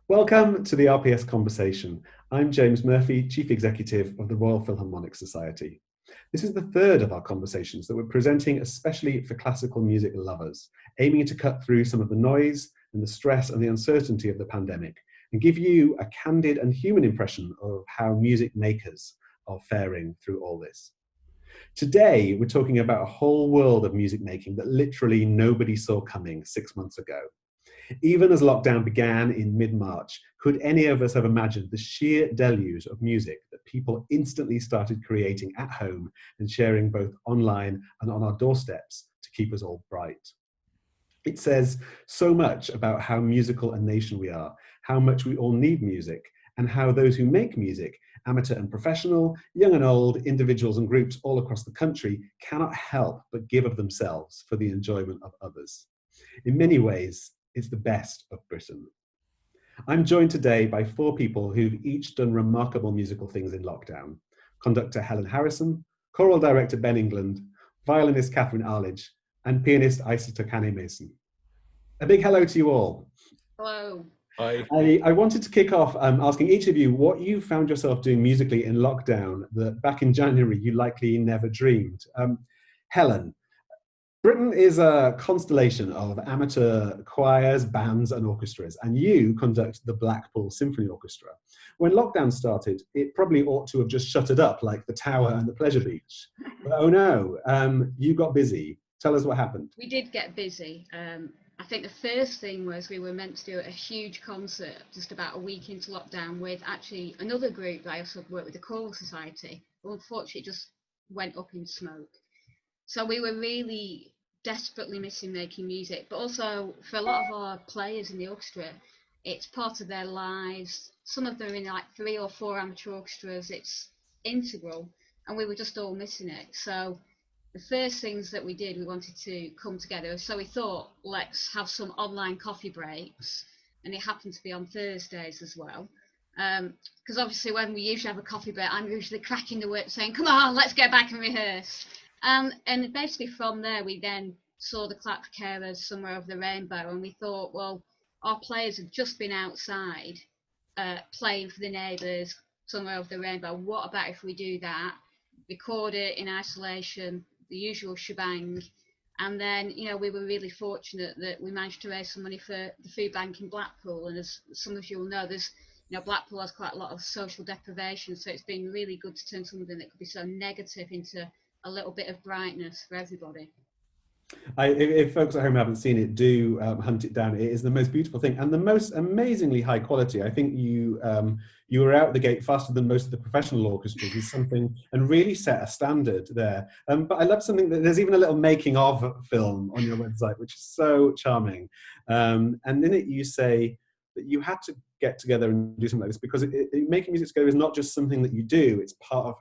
Welcome to the RPS Conversation. I'm James Murphy, Chief Executive of the Royal Philharmonic Society. This is the third of our conversations that we're presenting especially for classical music lovers, aiming to cut through some of the noise and the stress and the uncertainty of the pandemic and give you a candid and human impression of how music makers are faring through all this. Today, we're talking about a whole world of music making that literally nobody saw coming 6 months ago. Even as lockdown began in mid-March, could any of us have imagined the sheer deluge of music that people instantly started creating at home and sharing both online and on our doorsteps to keep us all bright? It says so much about how musical a nation we are, how much we all need music, and how those who make music, amateur and professional, young and old, individuals and groups all across the country, cannot help but give of themselves for the enjoyment of others. In many ways, it's the best of Britain. I'm joined today by four people who've each done remarkable musical things in lockdown. Conductor Helen Harrison, choral director Ben England, violinist Catherine Arledge, and pianist Isa Tokane Mason. A big hello to you all. Hello. Hi. I wanted to kick off asking each of you what you found yourself doing musically in lockdown that back in January you likely never dreamed. Helen, Britain is a constellation of amateur choirs, bands and orchestras, and you conduct the Blackpool Symphony Orchestra. When lockdown started, it probably ought to have just shut it up like the Tower and the Pleasure Beach. But oh no, you got busy. Tell us what happened. We did get busy. I think the first thing was we were meant to do a huge concert just about a week into lockdown with actually another group that I also work with, the Choral Society. But unfortunately, it just went up in smoke. So we were really desperately missing making music, but also for a lot of our players in the orchestra, it's part of their lives. Some of them are in like 3 or 4 amateur orchestras. It's integral, and we were just all missing it. So the first things that we did, we wanted to come together. So we thought, let's have some online coffee breaks, and it happened to be on Thursdays as well. Because obviously when we usually have a coffee break, I'm usually cracking the whip saying, come on, let's get back and rehearse. And basically from there, we then saw the Clap for Carers Somewhere Over the Rainbow, and we thought, well, our players have just been outside playing for the neighbours Somewhere Over the Rainbow. What about if we do that, record it in isolation, the usual shebang? And then, you know, we were really fortunate that we managed to raise some money for the food bank in Blackpool. And as some of you will know, Blackpool has quite a lot of social deprivation, so it's been really good to turn something that could be so negative into a little bit of brightness for everybody. If folks at home haven't seen it, do hunt it down. It is the most beautiful thing and the most amazingly high quality. I think you were out the gate faster than most of the professional orchestras with something, and really set a standard there. But I love something that there's even a little making of film on your website, which is so charming. And in it you say that you had to get together and do something like this because making music together is not just something that you do, it's part of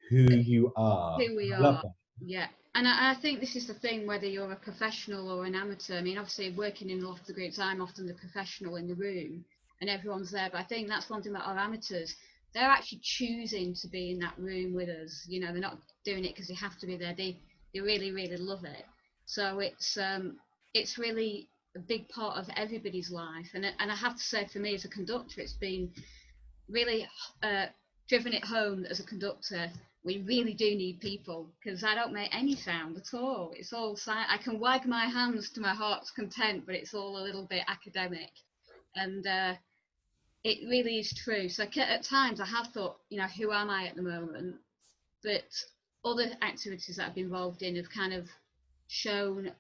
who you are. Who we I are. love that. Yeah. And I think this is the thing, whether you're a professional or an amateur. I mean, obviously working in a lot of the groups, I'm often the professional in the room and everyone's there. But I think that's one thing about our amateurs. They're actually choosing to be in that room with us. You know, they're not doing it because they have to be there. They really, really love it. So it's really a big part of everybody's life. And I have to say, for me as a conductor, it's been really driven it home that as a conductor, we really do need people, because I don't make any sound at all. It's all I can wag my hands to my heart's content, but it's all a little bit academic. And it really is true. So at times I have thought, you know, who am I at the moment? But other activities that I've been involved in have kind of shown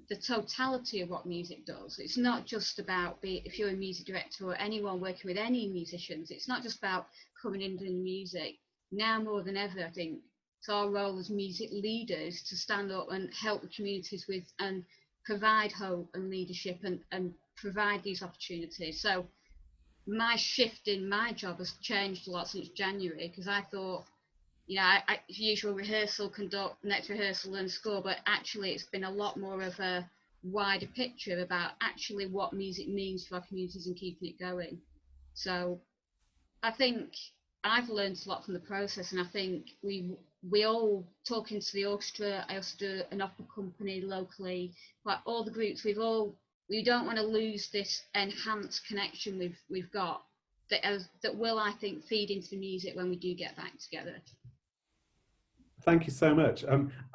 the totality of what music does. It's not just about, if you're a music director or anyone working with any musicians, it's not just about coming in doing music. Now more than ever, I think it's our role as music leaders to stand up and help the communities with and provide hope and leadership and provide these opportunities. So my shift in my job has changed a lot since January, because I thought, you know, I usual rehearsal, conduct, next rehearsal and score, but actually it's been a lot more of a wider picture about actually what music means for our communities and keeping it going. So I think I've learned a lot from the process, and I think we all, talking to the orchestra, I also do an opera company locally, like all the groups, we've all We don't want to lose this enhanced connection we've got that will, I think, feed into the music when we do get back together. Thank you so much.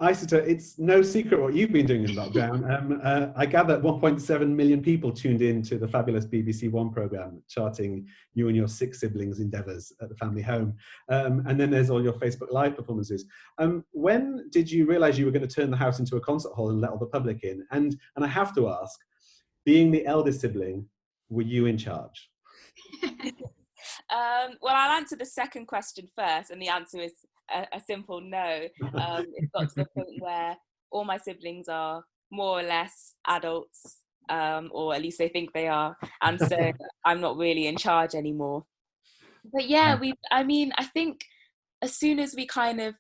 Isita, it's no secret what you've been doing in lockdown. I gather 1.7 million people tuned in to the fabulous BBC One programme, charting you and your 6 siblings' endeavours at the family home. And then there's all your Facebook Live performances. When did you realise you were going to turn the house into a concert hall and let all the public in? And I have to ask, being the eldest sibling, were you in charge? Well, I'll answer the second question first, and the answer is a simple no. It's got to the point where all my siblings are more or less adults, or at least they think they are, and so I'm not really in charge anymore. But yeah, I think as soon as we kind of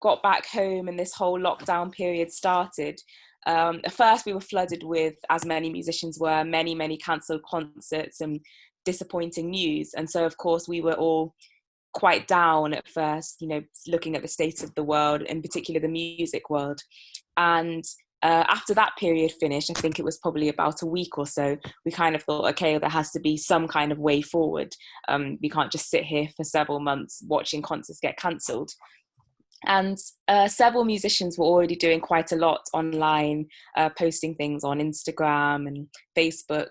got back home and this whole lockdown period started, at first we were flooded with, as many musicians were, many cancelled concerts and disappointing news. And so of course we were all quite down at first, looking at the state of the world, in particular the music world. And after that period finished, I think it was probably about a week or so, we kind of thought, okay, there has to be some kind of way forward. We can't just sit here for several months watching concerts get cancelled. And several musicians were already doing quite a lot online, posting things on Instagram and Facebook.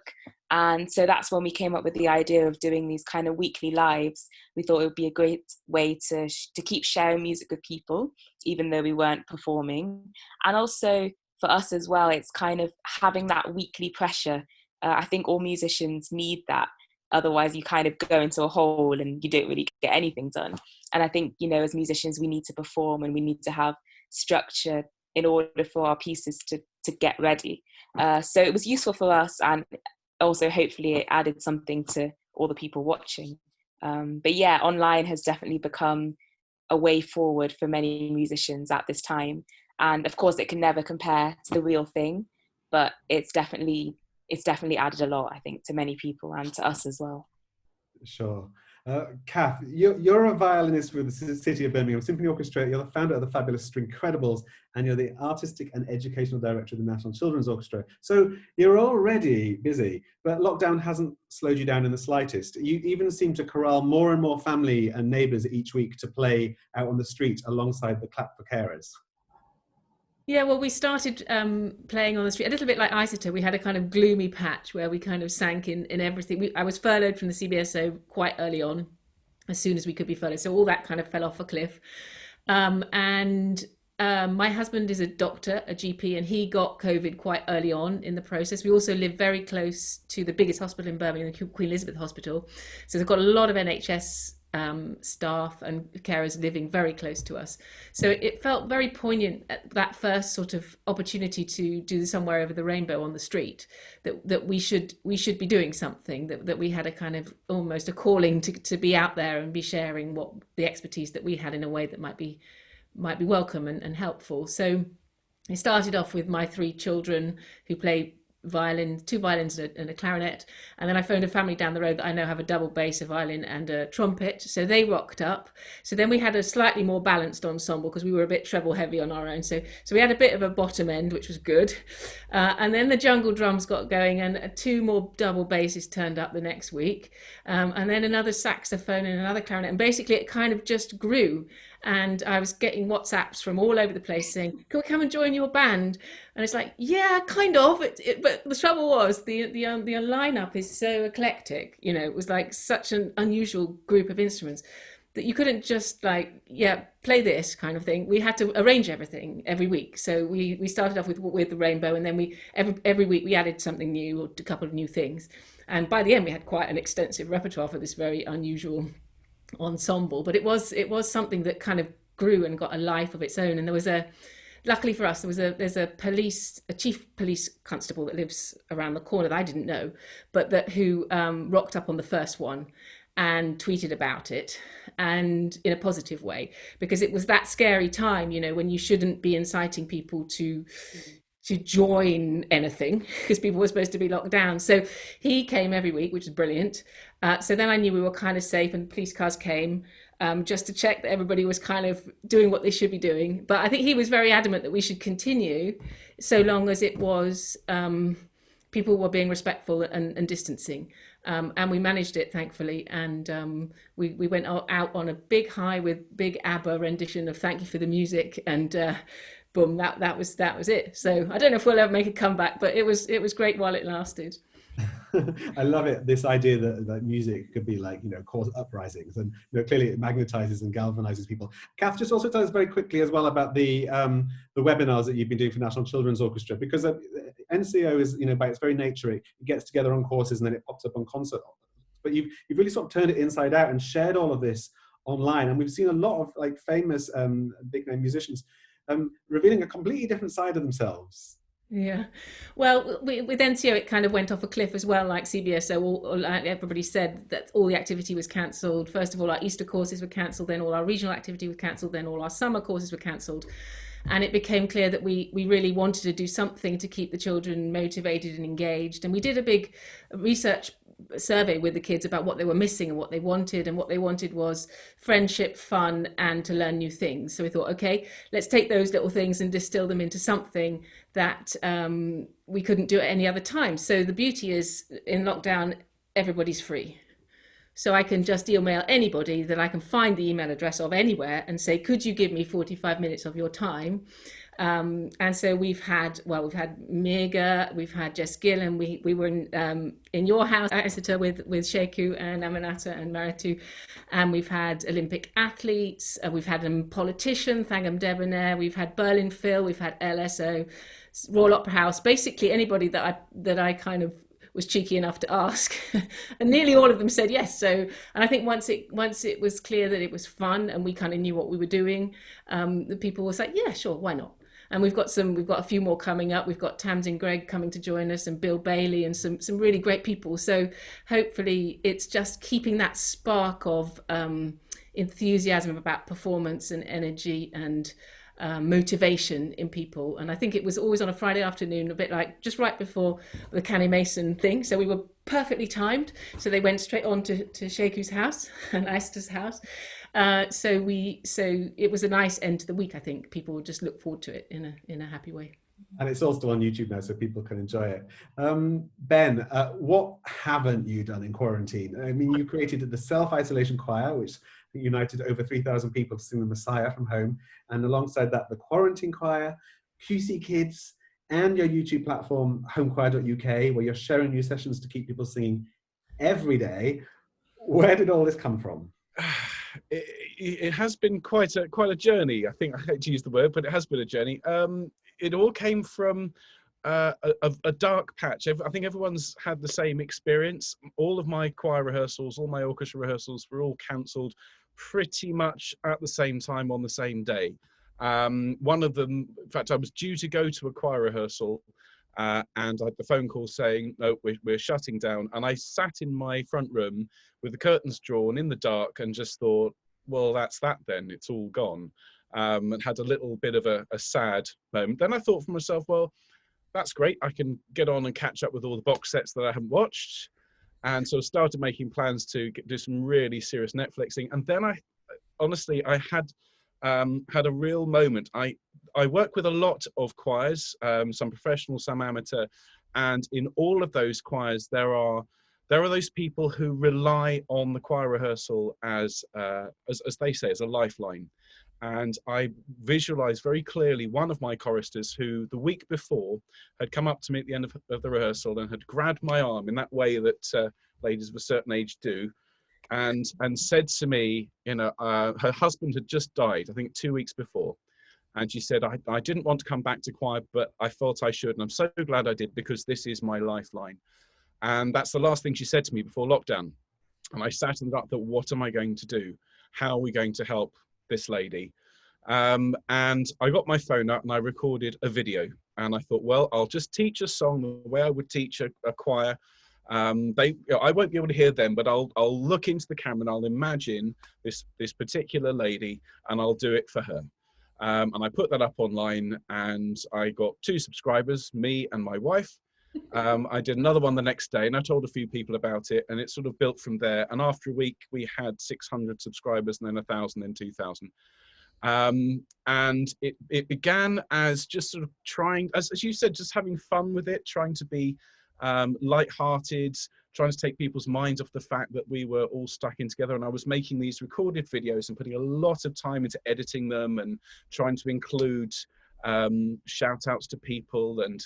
And so that's when we came up with the idea of doing these kind of weekly lives. We thought it would be a great way to keep sharing music with people, even though we weren't performing. And also for us as well, it's kind of having that weekly pressure. I think all musicians need that. Otherwise, you kind of go into a hole and you don't really get anything done. And I think, as musicians, we need to perform and we need to have structure in order for our pieces to get ready. So it was useful for us, and also hopefully it added something to all the people watching. But yeah, online has definitely become a way forward for many musicians at this time. And of course, it can never compare to the real thing, but it's definitely added a lot, I think, to many people and to us as well. Sure. Kath, you're a violinist with the City of Birmingham Symphony Orchestra. You're the founder of the fabulous Stringcredibles, and you're the artistic and educational director of the National Children's Orchestra. So you're already busy, but lockdown hasn't slowed you down in the slightest. You even seem to corral more and more family and neighbours each week to play out on the street alongside the Clap for Carers. Yeah, well, we started playing on the street, a little bit like Isita. We had a kind of gloomy patch where we kind of sank in everything. I was furloughed from the CBSO quite early on, as soon as we could be furloughed. So all that kind of fell off a cliff. And my husband is a doctor, a GP, and he got COVID quite early on in the process. We also live very close to the biggest hospital in Birmingham, the Queen Elizabeth Hospital. So they've got a lot of NHS staff and carers living very close to us. So it felt very poignant at that first sort of opportunity to do Somewhere Over the Rainbow on the street, that we should be doing something, that we had a kind of almost a calling to be out there and be sharing what the expertise that we had in a way that might be welcome and helpful. So it started off with my 3 children who play violin, 2 violins and a clarinet, and then I phoned a family down the road that I know have a double bass, a violin and a trumpet, so they rocked up. So then we had a slightly more balanced ensemble because we were a bit treble heavy on our own, so we had a bit of a bottom end, which was good, and then the jungle drums got going, and 2 more double basses turned up the next week, and then another saxophone and another clarinet, and basically it kind of just grew. And I was getting WhatsApps from all over the place saying, "Can we come and join your band?" And it's like, yeah, kind of. But the trouble was the lineup is so eclectic. It was like such an unusual group of instruments that you couldn't just play this kind of thing. We had to arrange everything every week. So we started off with the rainbow, and then every week we added something new or a couple of new things. And by the end, we had quite an extensive repertoire for this very unusual ensemble, but it was something that kind of grew and got a life of its own. And luckily for us, there's a chief police constable that lives around the corner that I didn't know, but who rocked up on the first one and tweeted about it, and in a positive way, because it was that scary time, when you shouldn't be inciting people to join anything because people were supposed to be locked down. So he came every week, which is brilliant. So then I knew we were kind of safe, and police cars came just to check that everybody was kind of doing what they should be doing. But I think he was very adamant that we should continue so long as it was people were being respectful and distancing, and we managed it, thankfully. And we went out on a big high with big ABBA rendition of "Thank You for the Music," and boom, that was it. So I don't know if we'll ever make a comeback, but it was great while it lasted. I love it. This idea that music could be like, cause uprisings, and clearly it magnetizes and galvanizes people. Kath, just also tell us very quickly as well about the webinars that you've been doing for National Children's Orchestra, because NCO is, by its very nature, it gets together on courses and then it pops up on concert. But you've really sort of turned it inside out and shared all of this online, and we've seen a lot of like famous big name musicians revealing a completely different side of themselves. Yeah, well, with NCO, it kind of went off a cliff as well, like CBSO. Like everybody said, that all the activity was cancelled. First of all, our Easter courses were cancelled, then all our regional activity was cancelled, then all our summer courses were cancelled. And it became clear that we really wanted to do something to keep the children motivated and engaged. And we did a big research survey with the kids about what they were missing and what they wanted. And what they wanted was friendship, fun, and to learn new things. So we thought, okay, let's take those little things and distill them into something that we couldn't do at any other time. So the beauty is, in lockdown, everybody's free. So I can just email anybody that I can find the email address of anywhere and say, could you give me 45 minutes of your time? And so we've had Mirga, we've had Jess Gill, and we were in your house at Exeter with Sheku and Amanata and Maritu, and we've had Olympic athletes, we've had a politician, Thangam Debonair, we've had Berlin Phil, we've had LSO, Royal Opera House, basically anybody that I kind of was cheeky enough to ask, and nearly all of them said yes. So, and I think once it was clear that it was fun and we kind of knew what we were doing, the people were like, yeah, sure, why not? And we've got a few more coming up. We've got Tamsin Gregg coming to join us, and Bill Bailey, and some really great people. So hopefully it's just keeping that spark of enthusiasm about performance and energy and motivation in people. And I think it was always on a Friday afternoon, a bit like just right before the Canny Mason thing. So we were perfectly timed. So they went straight on to Sheku's house and Esther's house. So it was a nice end to the week. I think people would just look forward to it in a happy way. And it's all still on YouTube now, so people can enjoy it. Ben, what haven't you done in quarantine? I mean, you created the Self-Isolation Choir, which united over 3,000 people to sing the Messiah from home. And alongside that, the Quarantine Choir, QC Kids, and your YouTube platform, homechoir.uk, where you're sharing new sessions to keep people singing every day. Where did all this come from? It has been quite a journey. I think I hate to use the word, but it has been a journey. It all came from a dark patch. I think everyone's had the same experience. All of my choir rehearsals, all my orchestra rehearsals were all cancelled pretty much at the same time on the same day. One of them, in fact, I was due to go to a choir rehearsal and I had the phone call saying, no, we're shutting down. And I sat in my front room with the curtains drawn in the dark and just thought, well, that's that then, it's all gone. And had a little bit of a sad moment. Then I thought for myself, well, that's great. I can get on and catch up with all the box sets that I haven't watched. And so I started making plans to do some really serious Netflixing. And then I had a real moment. I work with a lot of choirs, some professional, some amateur. And in all of those choirs, there are those people who rely on the choir rehearsal as they say, as a lifeline. And I visualized very clearly one of my choristers who the week before had come up to me at the end of the rehearsal and had grabbed my arm in that way that ladies of a certain age do, and said to me, her husband had just died, I think 2 weeks before. And she said, I didn't want to come back to choir, but I felt I should. And I'm so glad I did, because this is my lifeline. And that's the last thing she said to me before lockdown. And I sat and thought, what am I going to do? How are we going to help this lady? And I got my phone out and I recorded a video. And I thought, well, I'll just teach a song the way I would teach a choir. I won't be able to hear them, but I'll look into the camera and I'll imagine this particular lady and I'll do it for her. And I put that up online and I got 2 subscribers, me and my wife. I did another one the next day and I told a few people about it, and it sort of built from there. And after a week, we had 600 subscribers, and then 1,000, then 2,000. And it began as just sort of trying, as you said, just having fun with it, trying to be light-hearted, trying to take people's minds off the fact that we were all stuck in together. And I was making these recorded videos and putting a lot of time into editing them and trying to include shout outs to people and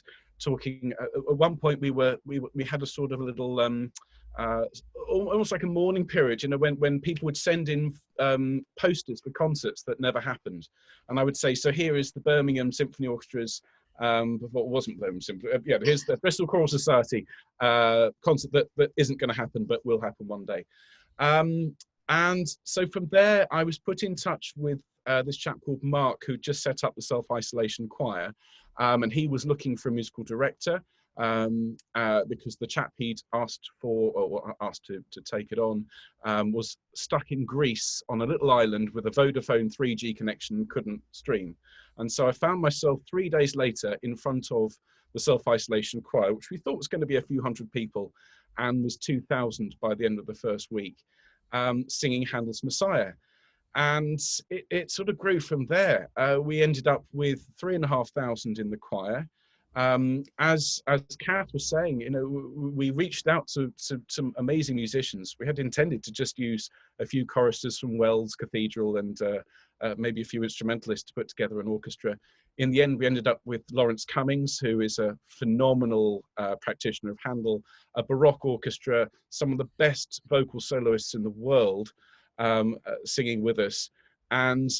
talking. At one point we had a sort of a little almost like a mourning period, you know, when people would send in posters for concerts that never happened, and I would say, so here is the Birmingham Symphony Orchestra's what wasn't Birmingham Symphony, yeah, here's the Bristol Choral Society concert that isn't going to happen but will happen one day. And so from there I was put in touch with this chap called Mark, who just set up the Self-Isolation Choir, and he was looking for a musical director because the chap he'd asked for, or asked to take it on, was stuck in Greece on a little island with a Vodafone 3G connection and couldn't stream. And so I found myself 3 days later in front of the Self-Isolation Choir, which we thought was going to be a few hundred people, and was 2,000 by the end of the first week, singing Handel's Messiah. And it sort of grew from there. We ended up with 3,500 in the choir. As Kath was saying, you know, we reached out to some amazing musicians. We had intended to just use a few choristers from Wells Cathedral and maybe a few instrumentalists to put together an orchestra. In the end, we ended up with Lawrence Cummings, who is a phenomenal practitioner of Handel, a Baroque orchestra, some of the best vocal soloists in the world singing with us, and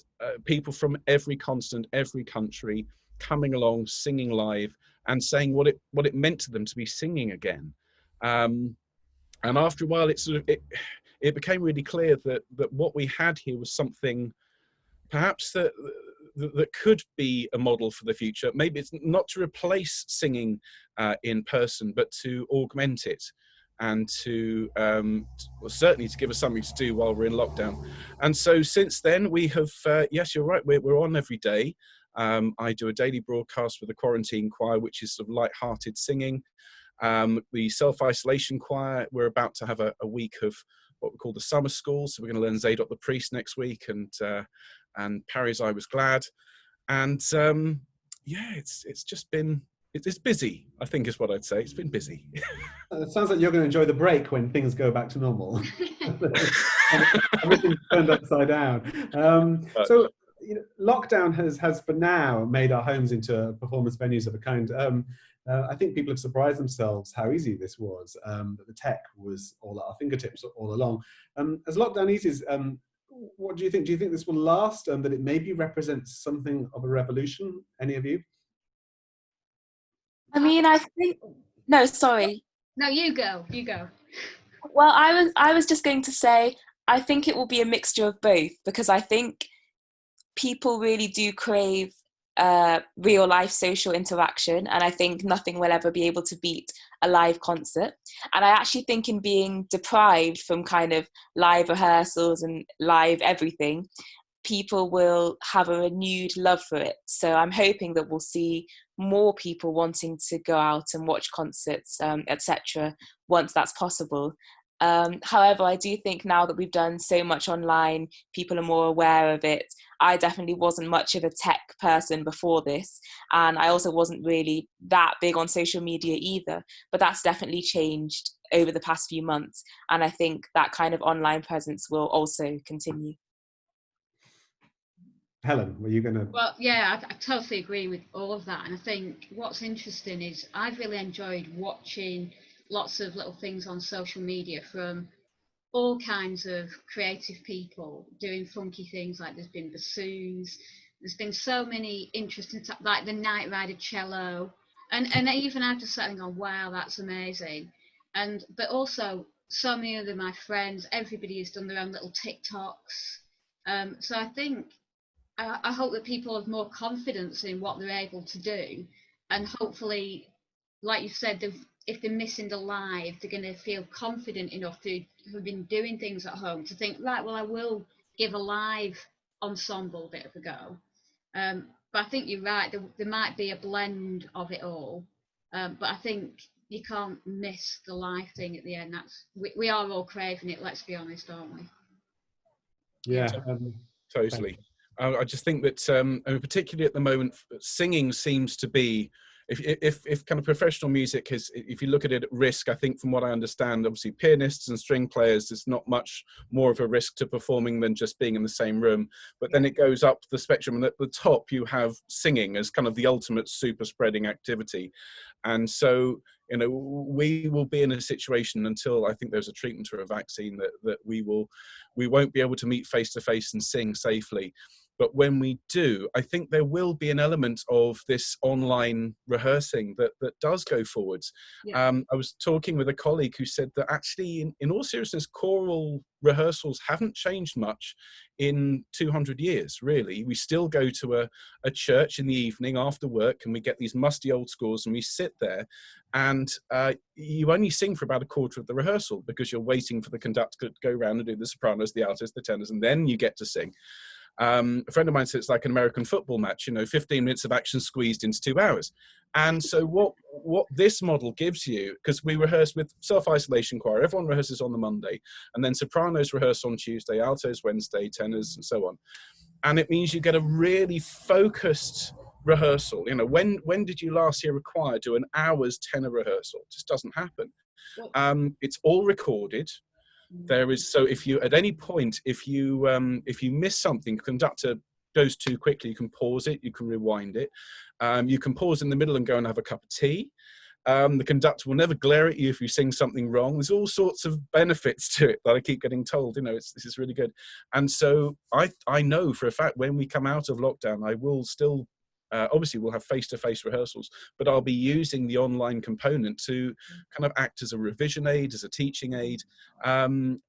people from every continent, every country, coming along, singing live, and saying what it meant to them to be singing again. And after a while, it became really clear that what we had here was something perhaps that could be a model for the future. Maybe it's not to replace singing in person, but to augment it, and to well, certainly to give us something to do while we're in lockdown. And so since then we have, yes, you're right, we're on every day. I do a daily broadcast with the Quarantine Choir, which is sort of light-hearted singing. The Self-Isolation Choir, we're about to have a week of what we call the summer school. So we're going to learn Zadok the Priest next week, and Parry's I Was Glad. And yeah, it's just been, it's busy, I think is what I'd say. It's been busy. It sounds like you're going to enjoy the break when things go back to normal. Everything's turned upside down. So, you know, lockdown has for now made our homes into performance venues of a kind. I think people have surprised themselves how easy this was, that the tech was all at our fingertips all along. As lockdown eases, what do you think? Do you think this will last, that it maybe represents something of a revolution? Any of you? I mean, I think, no, sorry. No, you go. Well, I was just going to say, I think it will be a mixture of both, because I think people really do crave real life social interaction, and I think nothing will ever be able to beat a live concert. And I actually think in being deprived from kind of live rehearsals and live everything, people will have a renewed love for it. So I'm hoping that we'll see more people wanting to go out and watch concerts, etc., once that's possible. However, I do think now that we've done so much online, people are more aware of it. I definitely wasn't much of a tech person before this, and I also wasn't really that big on social media either, but that's definitely changed over the past few months, and I think that kind of online presence will also continue. Helen, were you going to? Well, yeah, I totally agree with all of that. And I think what's interesting is I've really enjoyed watching lots of little things on social media from all kinds of creative people doing funky things. Like there's been bassoons, there's been so many interesting stuff, like the Night Rider cello, and even I've just sat and gone, wow, that's amazing. But also so many of my friends, everybody has done their own little TikToks. So I think I hope that people have more confidence in what they're able to do, and hopefully, like you said, if they're missing the live, they're going to feel confident enough to have been doing things at home to think, right, well, I will give a live ensemble a bit of a go. But I think you're right, there might be a blend of it all, but I think you can't miss the live thing at the end. We are all craving it, let's be honest, aren't we? Yeah, totally. I just think that, particularly at the moment, singing seems to be if kind of professional music is, if you look at it at risk, I think from what I understand, obviously pianists and string players, there's not much more of a risk to performing than just being in the same room. But then it goes up the spectrum, and at the top you have singing as kind of the ultimate super spreading activity. And so, you know, we will be in a situation until I think there's a treatment or a vaccine that we won't be able to meet face to face and sing safely. But when we do, I think there will be an element of this online rehearsing that does go forwards. Yeah. I was talking with a colleague who said that actually, in all seriousness, choral rehearsals haven't changed much in 200 years, really. We still go to a church in the evening after work, and we get these musty old scores, and we sit there, and you only sing for about a quarter of the rehearsal because you're waiting for the conductor to go around and do the sopranos, the altos, the tenors, and then you get to sing. A friend of mine said it's like an American football match, 15 minutes of action squeezed into 2 hours. And so what this model gives you, because we rehearse with self-isolation choir, everyone rehearses on the Monday, and then sopranos rehearse on Tuesday, altos Wednesday, tenors, and so on. And it means you get a really focused rehearsal. When did you last hear a choir do an hour's tenor rehearsal? It just doesn't happen. It's all recorded. There is, so if you, at any point, if you miss something, conductor goes too quickly, you can pause it, you can rewind it. You can pause in the middle and go and have a cup of tea. The conductor will never glare at you if you sing something wrong. There's all sorts of benefits to it that I keep getting told, this is really good. And so I know for a fact when we come out of lockdown, I will still, obviously we'll have face-to-face rehearsals, but I'll be using the online component to kind of act as a revision aid, as a teaching aid, and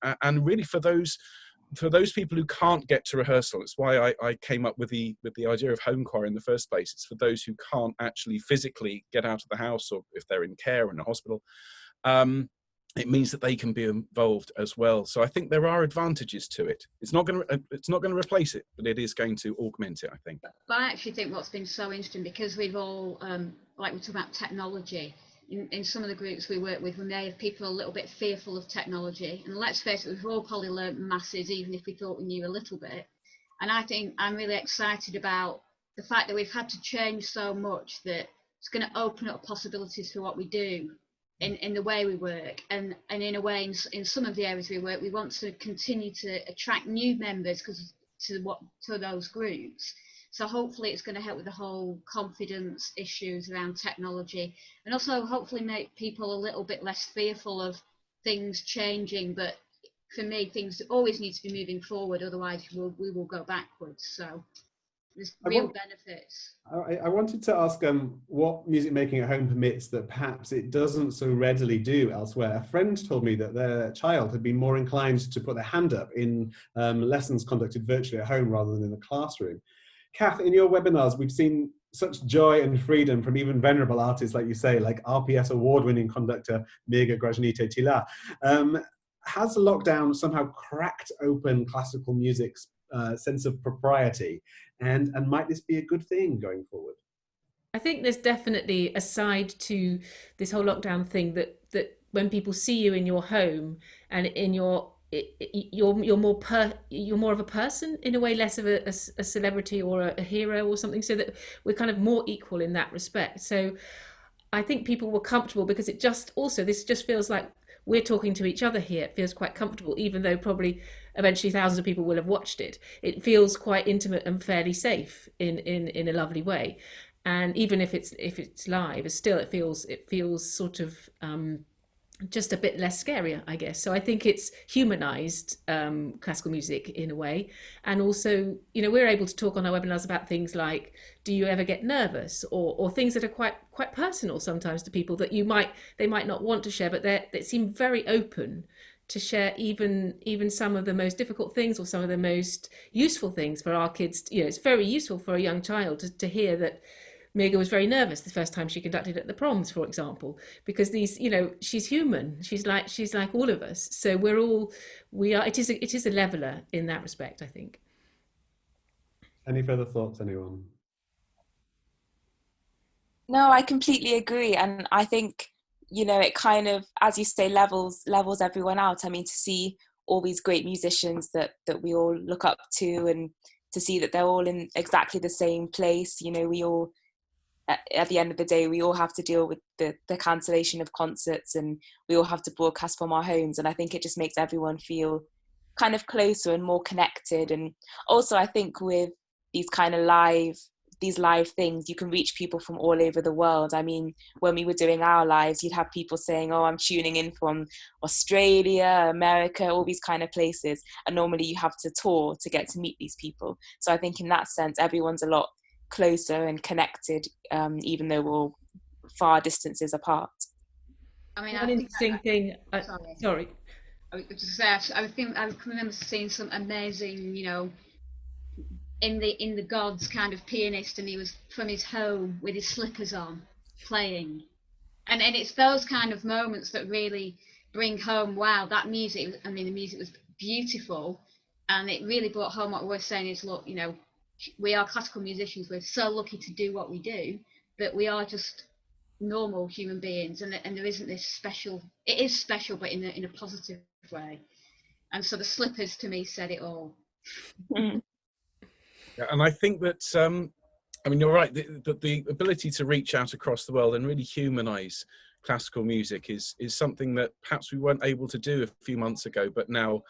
really for those people who can't get to rehearsal. It's why I came up with the idea of home choir in the first place. It's for those who can't actually physically get out of the house, or if they're in care or in a hospital. It means that they can be involved as well. So I think there are advantages to it. It's not going to replace it, but it is going to augment it, I think. But I actually think what's been so interesting, because we've all, like we talk about technology, in some of the groups we work with, we may have people a little bit fearful of technology. And let's face it, we've all probably learnt masses, even if we thought we knew a little bit. And I think I'm really excited about the fact that we've had to change so much that it's going to open up possibilities for what we do in the way we work, and in a way in some of the areas we work, we want to continue to attract new members to those groups. So hopefully it's going to help with the whole confidence issues around technology, and also hopefully make people a little bit less fearful of things changing. But for me, things always need to be moving forward, otherwise we will go backwards. So there's real benefits. I wanted to ask what music making at home permits that perhaps it doesn't so readily do elsewhere. A friend told me that their child had been more inclined to put their hand up in lessons conducted virtually at home rather than in the classroom. Kath, in your webinars, we've seen such joy and freedom from even venerable artists, like you say, like RPS award-winning conductor Mirga Grajnite Tila. Has lockdown somehow cracked open classical music's sense of propriety, and might this be a good thing going forward? I think there's definitely a side to this whole lockdown thing that when people see you in your home and in you're more of a person in a way, less of a celebrity or a hero or something, so that we're kind of more equal in that respect. So I think people were comfortable because this just feels like we're talking to each other here. It feels quite comfortable, even though probably eventually thousands of people will have watched it. It feels quite intimate and fairly safe in a lovely way. And even if it's live, it feels sort of just a bit less scary, I guess. So I think it's humanized classical music in a way. And also, we're able to talk on our webinars about things like, do you ever get nervous, or things that are quite personal sometimes to people that they might not want to share, but they seem very open to share even some of the most difficult things or some of the most useful things for our kids. It's very useful for a young child to hear that Mirga was very nervous the first time she conducted at the proms, for example, because she's human. She's like all of us. So it is a leveler in that respect, I think. Any further thoughts, anyone? No, I completely agree. And I think, it kind of, as you say, levels everyone out. I mean, to see all these great musicians that we all look up to, and to see that they're all in exactly the same place, we all at the end of the day, we all have to deal with the cancellation of concerts, and we all have to broadcast from our homes. And I think it just makes everyone feel kind of closer and more connected. And also, I think with these kind of live things, you can reach people from all over the world. I mean, when we were doing our lives, you'd have people saying, oh, I'm tuning in from Australia, America, all these kind of places. And normally you have to tour to get to meet these people. So I think in that sense, everyone's a lot closer and connected, even though we're all far distances apart. I mean, One interesting thing. Sorry. I was just say, I can remember seeing some amazing, in the gods kind of pianist, and he was from his home with his slippers on, playing, and it's those kind of moments that really bring home, wow, that music. I mean, the music was beautiful, and it really brought home what we're saying is, look, we are classical musicians. We're so lucky to do what we do, but we are just normal human beings, and there isn't this special. It is special, but in a positive way. And so the slippers to me said it all. Yeah, and I think that I mean, you're right. The ability to reach out across the world and really humanise classical music is something that perhaps we weren't able to do a few months ago. But now,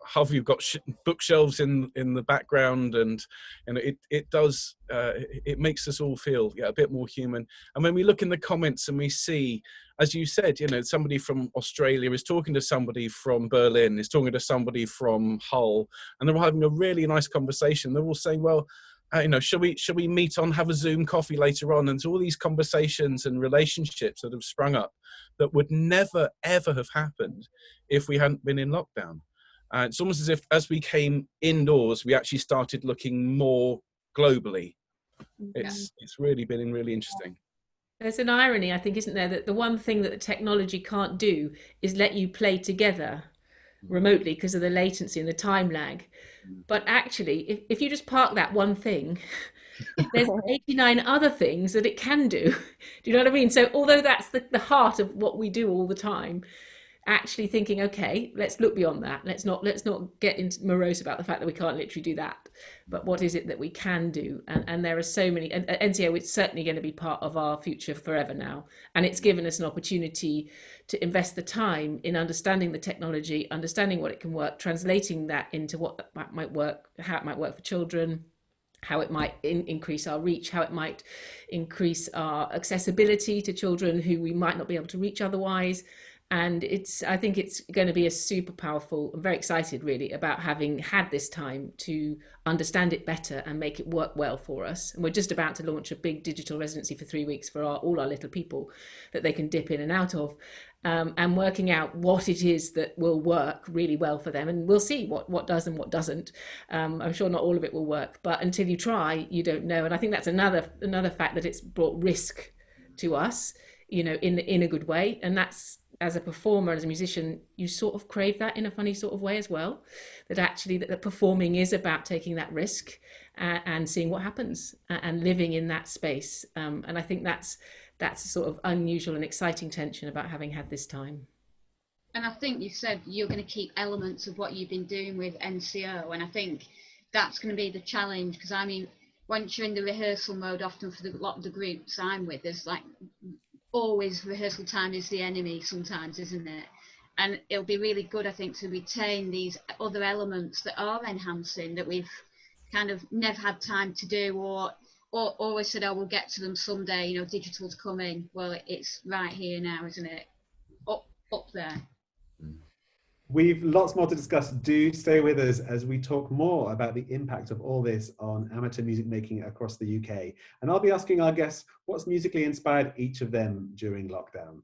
half of you've got bookshelves in the background, and it does it makes us all feel a bit more human. And when we look in the comments and we see, as you said, somebody from Australia is talking to somebody from Berlin, is talking to somebody from Hull, and they're all having a really nice conversation. They're all saying, well, shall we meet on, have a Zoom coffee later on? And so all these conversations and relationships that have sprung up that would never, ever have happened if we hadn't been in lockdown. It's almost as if as we came indoors, we actually started looking more globally. It's really been really interesting. There's an irony, I think, isn't there, that the one thing that the technology can't do is let you play together remotely because of the latency and the time lag. But actually, if you just park that one thing, there's 89 other things that it can do. Do you know what I mean? So although that's the heart of what we do all the time, actually thinking, okay, let's look beyond that. Let's not get into morose about the fact that we can't literally do that. But what is it that we can do? And there are so many. And NCO is certainly going to be part of our future forever now. And it's given us an opportunity to invest the time in understanding the technology, understanding what it can work, translating that into what might work, how it might work for children, how it might increase our reach, how it might increase our accessibility to children who we might not be able to reach otherwise. And I think it's going to be a super powerful. I'm very excited really about having had this time to understand it better and make it work well for us. And we're just about to launch a big digital residency for 3 weeks for all our little people that they can dip in and out of, and working out what it is that will work really well for them. And we'll see what does and what doesn't. I'm sure not all of it will work, but until you try, you don't know. And I think that's another fact, that it's brought risk to us, in a good way. And that's, as a performer, as a musician, you sort of crave that in a funny sort of way as well, that actually that performing is about taking that risk and seeing what happens and living in that space. And I think that's a sort of unusual and exciting tension about having had this time. And I think you said you're going to keep elements of what you've been doing with NCO, and I think that's going to be the challenge, because I mean, once you're in the rehearsal mode, often for a lot of the groups I'm with, there's like always rehearsal time is the enemy sometimes, isn't it? And it'll be really good, I think, to retain these other elements that are enhancing, that we've kind of never had time to do, or always said, oh, we'll get to them someday, digital's coming. Well, it's right here now, isn't it? Up there. We've lots more to discuss. Do stay with us as we talk more about the impact of all this on amateur music making across the UK. And I'll be asking our guests what's musically inspired each of them during lockdown.